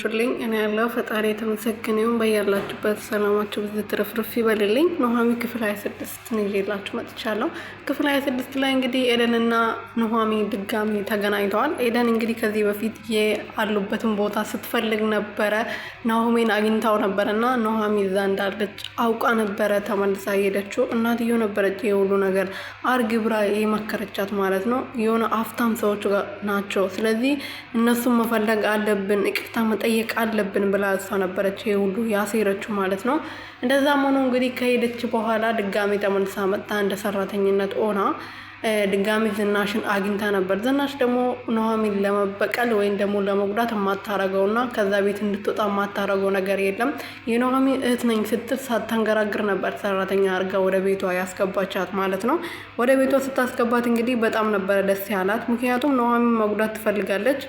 ሹልኝ እኔ ያለው ፈጣሪ የተመሰገነውን በያላችሁበት ሰላማችሁ ብዙ ትርፍርፍ ይበልልኝ። ኑሃሚ ክፍል 26 ነው ይዤላችሁ መጥቻለሁ። ክፍል 26 ላይ እንግዲህ ኤደንና ኑሃሚ ድጋሚ ተገናኝተዋል። ኤደን እንግዲህ ከዚህ በፊት ያሉበትን ቦታ ስትፈልግ ነበረ። ናሆሜን አግኝታው ነበረና ኑሃሚ እዛ እንዳለች አውቃ ነበረ ተመልሳ ሄደችው። እናትየው ነበረች የሁሉ ነገር አርግብራ የመከረቻት ማለት ነው። የሆነ አፍታም ሰዎች ናቸው። ስለዚህ እነሱን መፈለግ አለብን ይቅርታ ጠይቅ አለብን ብላ እሷ ነበረች ሁሉ ያሴረችው ማለት ነው። እንደዛም ሆኖ እንግዲህ ከሄደች በኋላ ድጋሚ ተመልሳ መጣ እንደ ሰራተኝነት ሆና ድጋሚ ዝናሽን አግኝታ ነበር። ዝናሽ ደግሞ ኑሃሚን ለመበቀል ወይም ደግሞ ለመጉዳት የማታረገውና ከዛ ቤት እንድትወጣ የማታረገው ነገር የለም። የኑሃሚን እህት ነኝ ስትል ሳታንገራግር ነበር ሰራተኛ አርጋ ወደ ቤቷ ያስገባቻት ማለት ነው። ወደ ቤቷ ስታስገባት እንግዲህ በጣም ነበረ ደስ ያላት። ምክንያቱም ኑሃሚን መጉዳት ትፈልጋለች።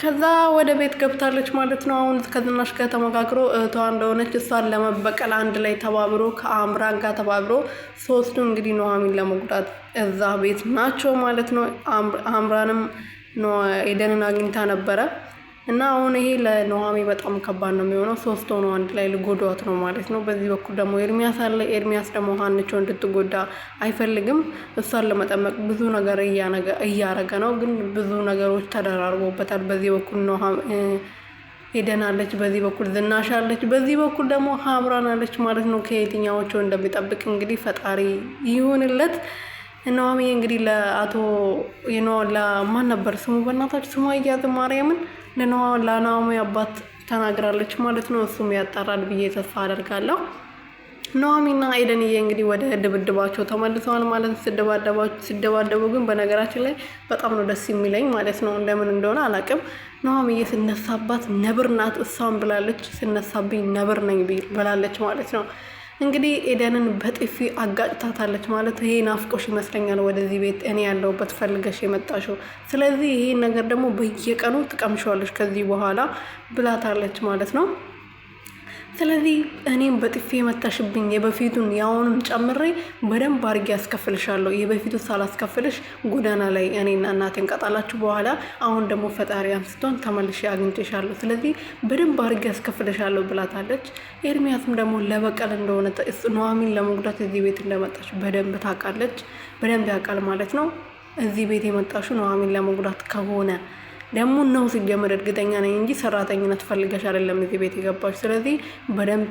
ከዛ ወደ ቤት ገብታለች ማለት ነው። አሁን ከዝናሽ ጋር ተመካክሮ እህቷ እንደሆነች እሷን ለመበቀል አንድ ላይ ተባብሮ ከአምራን ጋር ተባብሮ ሶስቱ እንግዲህ ኑሃሚን ለመጉዳት እዛ ቤት ናቸው ማለት ነው። አምራንም ኤደንን አግኝታ ነበረ እና አሁን ይሄ ለኑሃሚን በጣም ከባድ ነው የሚሆነው። ሶስት ሆነው አንድ ላይ ልጎዷት ነው ማለት ነው። በዚህ በኩል ደግሞ ኤርሚያስ አለ። ኤርሚያስ ደግሞ ሀንቾ እንድትጎዳ አይፈልግም። እሷን ለመጠመቅ ብዙ ነገር እያረገ ነው፣ ግን ብዙ ነገሮች ተደራርቦበታል። በዚህ በኩል ኤደን አለች፣ በዚህ በኩል ዝናሽ አለች፣ በዚህ በኩል ደግሞ ሀምራን አለች ማለት ነው። ከየትኛዎቹ እንደሚጠብቅ እንግዲህ ፈጣሪ ይሁንለት። ኑሃሚን እንግዲህ ለአቶ ለማን ነበር ስሙ በእናታችሁ ስሙ አያዝ ማርያምን ለኑሃሚን አባት ተናግራለች ማለት ነው። እሱም ያጣራል ብዬ ተስፋ አደርጋለሁ። ኑሃሚንና ኤደንዬ እንግዲህ ወደ ድብድባቸው ተመልሰዋል ማለት ነው። ሲደባደቡ ግን በነገራችን ላይ በጣም ነው ደስ የሚለኝ ማለት ነው። እንደምን እንደሆነ አላውቅም። ኑሃሚን ስነሳባት ነብር ናት እሷም ብላለች። ስነሳብኝ ነብር ነኝ ብላለች ማለት ነው። እንግዲህ ኤደንን በጥፊ አጋጭታታለች ማለት ይሄ ናፍቆሽ ይመስለኛል ወደዚህ ቤት እኔ ያለሁበት ፈልገሽ የመጣሽው፣ ስለዚህ ይሄን ነገር ደግሞ በየቀኑ ትቀምሻለሽ ከዚህ በኋላ ብላታለች ማለት ነው። ስለዚህ እኔም በጥፊ የመታሽብኝ የበፊቱን ያውንም ጨምሬ በደንብ አድርጌ ያስከፍልሻለሁ። የበፊቱ ሳላስከፍልሽ ጎዳና ላይ እኔና እናቴን ቀጣላችሁ በኋላ አሁን ደግሞ ፈጣሪ አንስቶን ተመልሼ አግኝቼሻለሁ። ስለዚህ በደንብ አድርጌ ያስከፍልሻለሁ ብላታለች። ኤርሚያስም ደግሞ ለበቀል እንደሆነ ኑሃሚን ለመጉዳት እዚህ ቤት እንደመጣች በደንብ ታውቃለች። በደንብ ያውቃል ማለት ነው። እዚህ ቤት የመጣሽው ኑሃሚን ለመጉዳት ከሆነ ደግሞ ነው ሲጀመር እርግጠኛ ነኝ እንጂ ሰራተኝነት ፈልገሽ አይደለም እዚህ ቤት የገባሽ። ስለዚህ በደንብ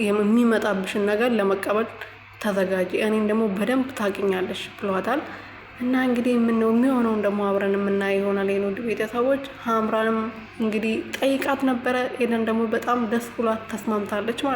የሚመጣብሽን ነገር ለመቀበል ተዘጋጂ፣ እኔን ደግሞ በደንብ ታውቂኛለሽ ብሏታል። እና እንግዲህ የሚሆነውን ደግሞ አብረን የምናየው ይሆናል። የኖድ ቤተሰቦች ሀምራንም እንግዲህ ጠይቃት ነበረ። ኤደን ደግሞ በጣም ደስ ብሏት ተስማምታለች ማለት ነው።